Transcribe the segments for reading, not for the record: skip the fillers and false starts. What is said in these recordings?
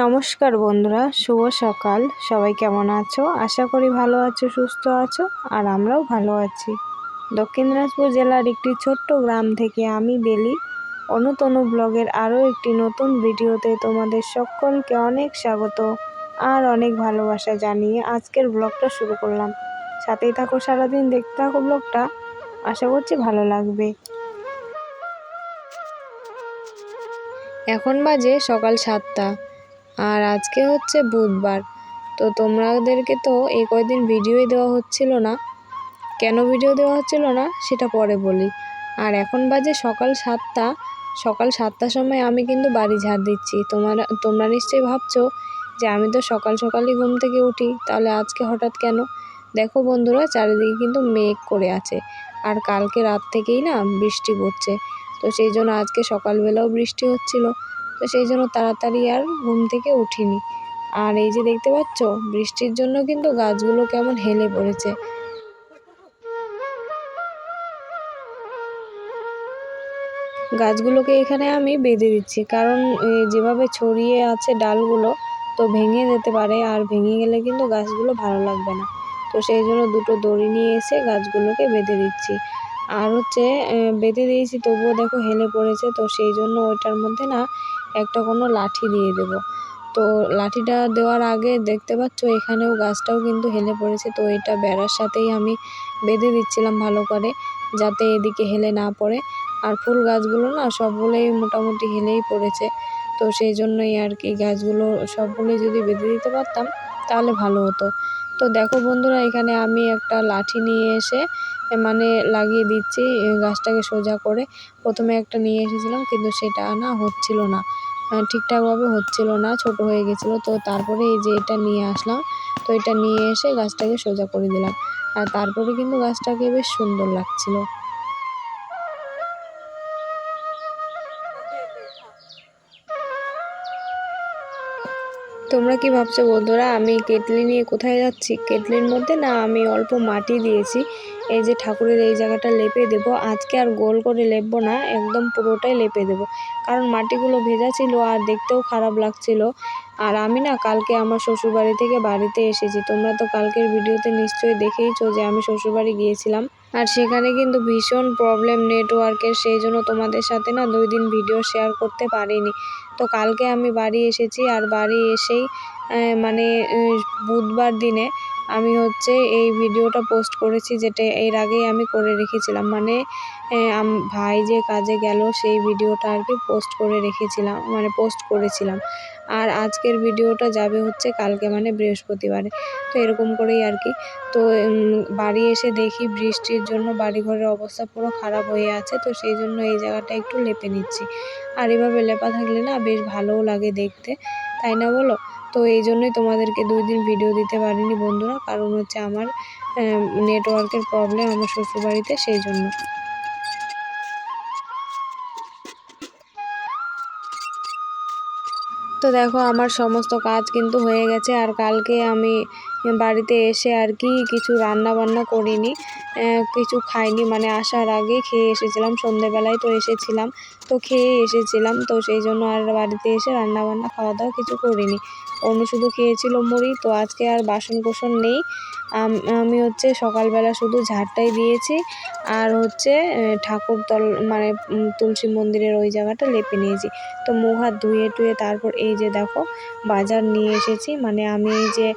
নমস্কার বন্ধুরা, শুভ সকাল। সবাই কেমন আছো? আশা করি ভালো আছো, সুস্থ আছো, আর আমরাও ভালো আছি। দক্ষিণ দিনাজপুর জেলার একটি ছোট্ট গ্রাম থেকে আমি বেলি অনুতনু ব্লগের আরও একটি নতুন ভিডিওতে তোমাদের সকলকে অনেক স্বাগত আর অনেক ভালোবাসা জানিয়ে আজকের ব্লগটা শুরু করলাম। সাথেই থাকো, সারাদিন দেখতে থাকো ব্লগটা, আশা করছি ভালো লাগবে। এখন বাজে সকাল 7টা আর আজকে হচ্ছে বুধবার। তো তোমাদেরকে তো এই কয়েকদিন ভিডিওই দেওয়া হচ্ছিল না। কেন ভিডিও দেওয়া হচ্ছিল না সেটা পরে বলি। আর এখন বাজে সকাল 7টা। সকাল 7টার সময় আমি কিন্তু বাড়ি ঝাড় দিচ্ছি। তোমরা নিশ্চয়ই ভাবছো যে আমি তো সকাল সকালই ঘুম থেকে উঠি, তাহলে আজকে হঠাৎ কেন? দেখো বন্ধুরা, চারিদিকে কিন্তু মেঘ করে আছে আর কালকে রাত থেকেই না বৃষ্টি পড়ছে। তো সেই জন্য আজকে সকালবেলাও বৃষ্টি হচ্ছিল, তো সেই জন্য তাড়াতাড়ি আর ঘুম থেকে উঠিনি। আর এই যে দেখতে পাচ্ছ, বৃষ্টির জন্য কিন্তু গাছগুলো কেমন হেলে পড়েছে। গাছগুলোকে এখানে আমি বেঁধে দিচ্ছি, কারণ যেভাবে ছড়িয়ে আছে ডালগুলো, তো ভেঙে যেতে পারে, আর ভেঙে গেলে কিন্তু গাছগুলো ভালো লাগবে না। তো সেই জন্য দুটো দড়ি নিয়ে এসে গাছগুলোকে বেঁধে দিচ্ছি। আর হচ্ছে বেঁধে দিয়েছি, তবুও দেখো হেলে পড়েছে। তো সেই জন্য ওইটার মধ্যে না একটা কোনো লাঠি দিয়ে দেব। তো লাঠিটা দেওয়ার আগে দেখতে পাচ্ছ এখানেও গাছটাও কিন্তু হেলে পড়েছে। তো এটা বেড়ার সাথেই আমি বেঁধে দিচ্ছিলাম ভালো করে, যাতে এদিকে হেলে না পড়ে। আর ফুল গাছগুলো না সবগুলোই মোটামুটি হেলেই পড়েছে। তো সেই জন্যই আর কি গাছগুলো সবগুলোই যদি বেঁধে দিতে পারতাম তাহলে ভালো হতো। তো দেখো বন্ধুরা, এখানে আমি একটা লাঠি নিয়ে এসে মানে লাগিয়ে দিচ্ছি গাছটাকে সোজা করে। প্রথমে একটা নিয়ে এসেছিলাম, কিন্তু সেটা না হচ্ছিল না, ঠিকঠাকভাবে হচ্ছিল না, ছোট হয়ে গেছিলো। তো তারপরে এই যে এটা নিয়ে আসলাম। তো এটা নিয়ে এসে গাছটাকে সোজা করে দিলাম, আর তারপরে কিন্তু গাছটাকে বেশ সুন্দর লাগছিল। তোমরা কি ভাবছো বন্ধুরা, আমি কেটলি নিয়ে কোথায় যাচ্ছি? কেটলির মধ্যে না আমি অল্প মাটি দিয়েছি, এই যে ঠাকুরের এই জায়গাটা লেপে দেব। আজকে আর গোল করে লেপবো না, একদম পুরোটাই লেপে দেব, কারণ মাটিগুলো ভেজা ছিল আর দেখতেও খারাপ লাগছিল। আর আমি না কালকে আমার শ্বশুরবাড়ি থেকে বাড়িতে এসেছি। তোমরা তো কালকের ভিডিওতে নিশ্চয়ই দেখেইছো যে আমি শ্বশুরবাড়ি গিয়েছিলাম, আর সেখানে কিন্তু ভীষণ প্রবলেম নেটওয়ার্কের। সেই জন্য তোমাদের সাথে না 2 দিন ভিডিও শেয়ার করতে পারিনি। তো কালকে আমি বাড়ি এসেছি, আর বাড়ি এসেই মানে বুধবার দিনে আমি হচ্ছে এই ভিডিওটা পোস্ট করেছি, যেটা এর আগেই আমি করে রেখেছিলাম। মানে ভাই যে কাজে গেল সেই ভিডিওটা আর কি পোস্ট করে রেখেছিলাম, মানে পোস্ট করেছিলাম। আর আজকের ভিডিওটা যাবে হচ্ছে কালকে, মানে বৃহস্পতিবারে। তো এরকম করেই আর কি। তো বাড়ি এসে দেখি বৃষ্টির জন্য বাড়িঘরের অবস্থা পুরো খারাপ হয়ে আছে। তো সেই জন্য এই জায়গাটা একটু লেপে নিচ্ছি। আর এভাবে লেপা থাকলে না বেশ ভালোও লাগে দেখতে, তাই না বলো? তো এই জন্যই তোমাদেরকে 2 দিন ভিডিও দিতে পারিনি বন্ধুরা, কারণ হচ্ছে আমার নেটওয়ার্কের প্রবলেম আমার শ্বশুরবাড়িতে, সেই জন্য। তো দেখো আমার সমস্ত কাজ কিন্তু হয়ে গেছে। আর কালকে আমি বাড়িতে এসে আর কি কিছু রান্না বান্না করিনি, কিছু খাইনি, মানে আসার আগে খেয়ে এসেছিলাম, সন্ধ্যেবেলায় তো এসেছিলাম, তো খেয়ে এসেছিলাম। তো সেই জন্য আর বাড়িতে এসে রান্না বান্না খাওয়া দাওয়া কিছু করিনি। অন্য শুধু খেয়েছিল মুড়ি। তো আজকে আর বাসন কোসন নেই। আমি হচ্ছে সকালবেলা শুধু ঝাড়টাই দিয়েছি, আর হচ্ছে ঠাকুর মানে তুলসী মন্দিরের ওই জায়গাটা লেপে নিয়েছি। তো মুখ হাত ধুয়ে টুয়ে তারপর এই যে দেখো বাজার নিয়ে এসেছি। মানে আমি এই যে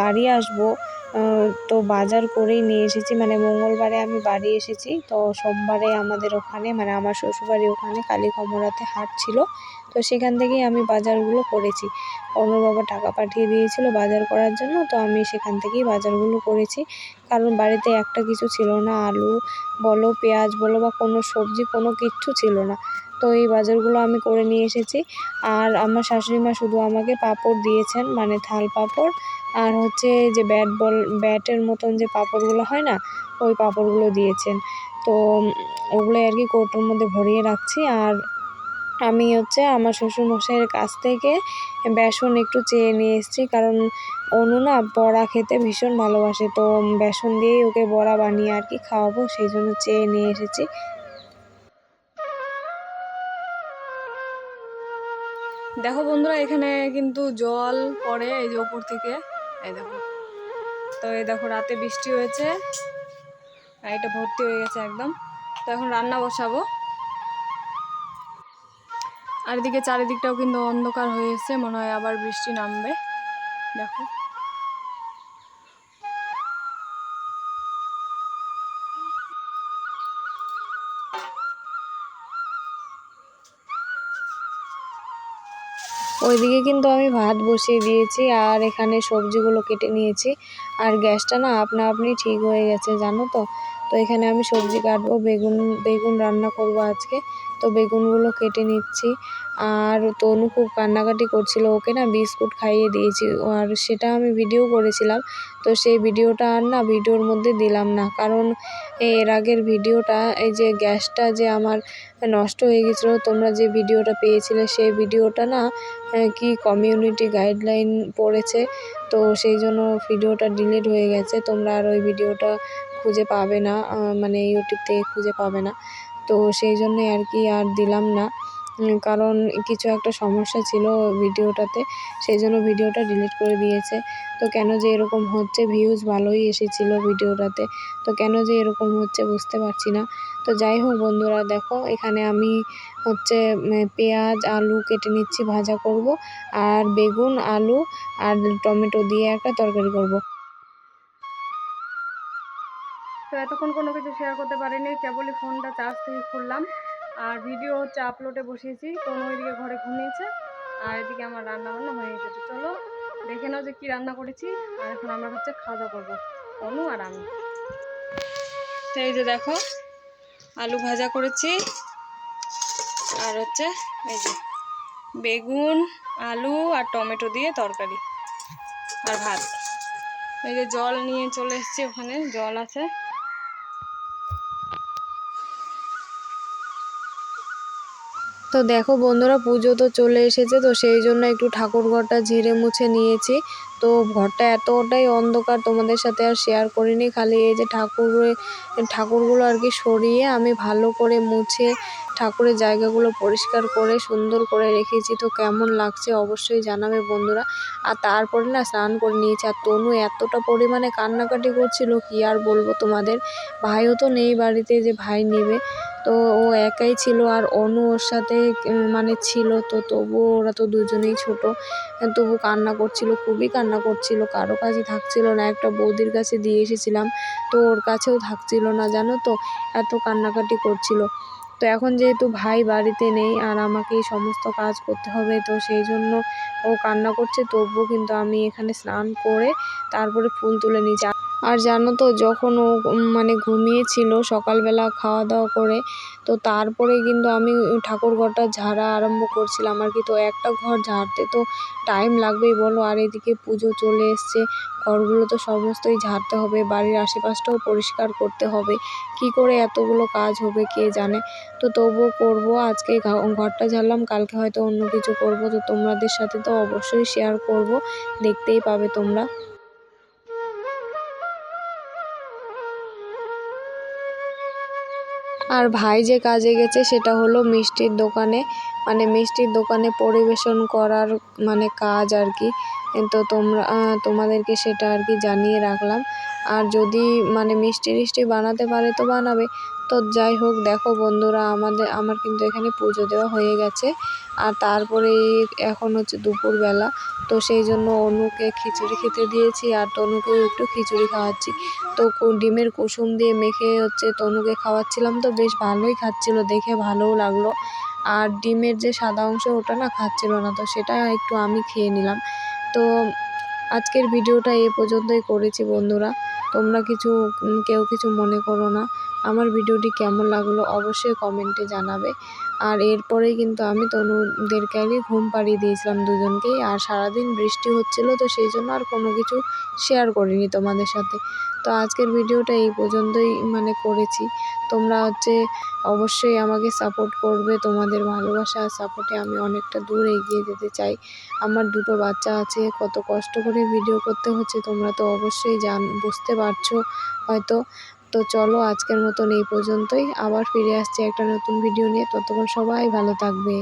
বাড়ি আসবো, তো বাজার করেই নিয়ে এসেছি। মানে মঙ্গলবারে আমি বাড়ি এসেছি, তো সোমবারে আমাদের ওখানে, মানে আমার শ্বশুরবাড়ির ওখানে কালী কমরাতে হাট ছিল। তো সেখান থেকেই আমি বাজারগুলো করেছি। অর্ণব বাবা টাকা পাঠিয়ে দিয়েছিল বাজার করার জন্য, তো আমি সেখান থেকেই বাজারগুলো করেছি। কারণ বাড়িতে একটা কিছু ছিল না, আলু বলো, পেঁয়াজ বলো, বা কোনো সবজি কোনো কিচ্ছু ছিল না। তো এই বাজারগুলো আমি করে নিয়ে এসেছি। আর আমার শাশুড়ি মা শুধু আমাকে পাঁপড় দিয়েছেন, মানে থাল পাঁপড়, আর হচ্ছে যে ব্যাটের মতন যে পাঁপড়গুলো হয় না, ওই পাঁপড়গুলো দিয়েছেন। তো ওগুলো আর কি কৌটোর মধ্যে ভরিয়ে রাখছি। আর আমি হচ্ছে আমার শ্বশুরমশাইয়ের কাছ থেকে বেসন একটু চেয়ে নিয়ে এসেছি, কারণ অনু না বড়া খেতে ভীষণ ভালোবাসে। তো বেসন দিয়েই ওকে বড়া বানিয়ে আর কি খাওয়াবো, সেই জন্য চেয়ে নিয়ে এসেছি। দেখো বন্ধুরা, এখানে কিন্তু জল পড়ে এই যে উপর থেকে, এই দেখো। তো এই দেখো রাতে বৃষ্টি হয়েছে আর এটা ভর্তি হয়ে গেছে একদম। তো এখন রান্না বসাবো। আর এদিকে চারিদিকটাও কিন্তু অন্ধকার হয়েছে, মনে হয় আবার বৃষ্টি নামবে। দেখো ওইদিকে কিন্তু আমি ভাত বসিয়ে দিয়েছি আর এখানে সবজিগুলো কেটে নিয়েছি। আর গ্যাসটা না আপনা আপনি ঠিক হয়ে গেছে, জানো তো। তো এখানে আমি সবজি কাটবো, বেগুন রান্না করব আজকে। তো বেগুনগুলো কেটে নিচ্ছি। আর তনু খুব কান্নাকাটি করছিল, ওকে না বিস্কুট খাইয়ে দিয়েছি। আর সেটা আমি ভিডিও করেছিলাম, তো সেই ভিডিওটা আর না ভিডিওর মধ্যে দিলাম না, কারণ এর আগের ভিডিওটা, এই যে গ্যাসটা যে আমার নষ্ট হয়ে গেছিলো, তোমরা যে ভিডিওটা পেয়েছিলে সেই ভিডিওটা না কি কমিউনিটি গাইডলাইন পড়েছে, তো সেই জন্য ভিডিওটা ডিলিট হয়ে গেছে। তোমরা আর ওই ভিডিওটা খুঁজে পাবে না, মানে ইউটিউব থেকে খুঁজে পাবে না। তো সেই জন্যে আর কি আর দিলাম না, কারণ কিছু একটা সমস্যা ছিল ভিডিওটাতে, সেই জন্য ভিডিওটা ডিলিট করে দিয়েছে। তো কেন যে এরকম হচ্ছে, ভিউজ ভালোই এসেছিলো ভিডিওটাতে, তো কেন যে এরকম হচ্ছে বুঝতে পারছি না। তো যাই হোক বন্ধুরা, দেখো এখানে আমি হচ্ছে পেঁয়াজ আলু কেটে নিচ্ছি, ভাজা করব। আর বেগুন আলু আর টমেটো দিয়ে একটা তরকারি করব। তো এতক্ষণ কোনো কিছু শেয়ার করতে পারিনি, কেবলই ফোনটা চার্জ থেকে খুললাম আর ভিডিও হচ্ছে আপলোডে বসিয়েছি। তো ওইদিকে ঘরে ঘুমিয়েছে আর এদিকে আমার রান্না বান্না হয়ে গেছে। চলো দেখে নাও যে কী রান্না করেছি। আর এখন আমরা হচ্ছে খাওয়া দাওয়া করবো, অনু আর আমি। তো এই যে দেখো আলু ভাজা করেছি আর হচ্ছে এই যে বেগুন আলু আর টমেটো দিয়ে তরকারি আর ভাত। এই যে জল নিয়ে চলে এসেছি, ওখানে জল আছে। তো দেখো বন্ধুরা, পুজো তো চলে এসেছে, তো সেই জন্য একটু ঠাকুর ঘরটা ঝেড়ে মুছে নিয়েছি। তো ঘরটা এতটাই অন্ধকার, তোমাদের সাথে আর শেয়ার করিনি। খালি এই যে ঠাকুরগুলো আর কি সরিয়ে আমি ভালো করে মুছে ঠাকুরের জায়গাগুলো পরিষ্কার করে সুন্দর করে রেখেছি। তো কেমন লাগছে অবশ্যই জানাবে বন্ধুরা। আর তারপরে না স্নান করে নিয়েছি। আর তনু এতটা পরিমাণে কান্নাকাটি করছিল, কি আর বলবো তোমাদের। ভাইও তো নেই বাড়িতে যে ভাই নেবে, তো ও একাই ছিল আর অনু ওর সাথে মানে ছিল। তো তবুও ওরা তো দুজনেই ছোট, তবু কান্না করছিল, খুবই কান্না করছিল। কারো কাছে থাকছিল না, একটা বৌদির কাছে দিয়ে এসেছিলাম, তো ওর কাছেও থাকছিল না, জানো তো, এত কান্নাকাটি করছিল। তো এখন যেহেতু ভাই বাড়িতে নেই আর আমাকেই সমস্ত কাজ করতে হবে, তো সেই জন্য ও কান্না করছে। তবুও কিন্তু আমি এখানে স্নান করে তারপরে ফুল তুলে নিয়েছি। আর জানো তো, যখন ও মানে ঘুমিয়েছিল সকালবেলা খাওয়া দাওয়া করে, তো তারপরে কিন্তু আমি ঠাকুর ঘরটা ঝাড়া আরম্ভ করছিলাম আর কি। তো একটা ঘর ঝাড়তে তো টাইম লাগবেই বলো, আর এদিকে পুজো চলে এসছে, ঘরগুলো তো সমস্তই ঝাড়তে হবে, বাড়ির আশেপাশটাও পরিষ্কার করতে হবে। কি করে এতগুলো কাজ হবে কে জানে। তো তবুও করবো, আজকে ঘরটা ঝাড়লাম, কালকে হয়তো অন্য কিছু করব। তো তোমাদের সাথে তো অবশ্যই শেয়ার করব, দেখতেই পাবে তোমরা। আর ভাই যে কাজে গেছে সেটা হলো মিষ্টির দোকানে, মানে মিষ্টির দোকানে পরিবেশন করার মানে কাজ আর কি। তো তোমাদেরকে সেটা আর কি জানিয়ে রাখলাম। আর যদি মানে মিষ্টি টিষ্টি বানাতে পারে তো বানাবে। তো যাই হোক, দেখো বন্ধুরা, আমার কিন্তু এখানে পুজো দেওয়া হয়ে গেছে। আর তারপরে এখন হচ্ছে দুপুরবেলা, তো সেই জন্য অনুকে খিচুড়ি খেতে দিয়েছি আর তনুকেও একটু খিচুড়ি খাওয়াচ্ছি। তো ডিমের কুসুম দিয়ে মেখে হচ্ছে তনুকে খাওয়াচ্ছিলাম, তো বেশ ভালোই খাচ্ছিল, দেখে ভালোও লাগলো। আর ডিমের যে সাদা অংশ ওটা না খাচ্ছিল না, তো সেটা একটু আমি খেয়ে নিলাম। তো আজকের ভিডিওটা এ পর্যন্তই করেছি বন্ধুরা, তোমরা কেউ কিছু মনে করো না। আমার ভিডিওটি কেমন লাগলো অবশ্যই কমেন্টে জানাবে। আর এরপরেই কিন্তু আমি তনুদেরকে আগে ঘুম পাড়িয়ে দিয়েছিলাম দুজনকেই। আর সারাদিন বৃষ্টি হচ্ছিল, তো সেই জন্য আর কোনো কিছু শেয়ার করিনি তোমাদের সাথে। তো আজকের ভিডিওটা এই পর্যন্তই মানে করেছি। তোমরা হচ্ছে অবশ্যই আমাকে সাপোর্ট করবে, তোমাদের ভালোবাসা আর সাপোর্টে আমি অনেকটা দূর এগিয়ে যেতে চাই। আমার দুটো বাচ্চা আছে, কত কষ্ট করে ভিডিও করতে হচ্ছে, তোমরা তো অবশ্যই বুঝতে পারছো হয়তো। তো চলো আজকের মতন এই পর্যন্তই, আবার ফিরে আসছি একটা নতুন ভিডিও নিয়ে। ততক্ষণ সবাই ভালো থাকবে।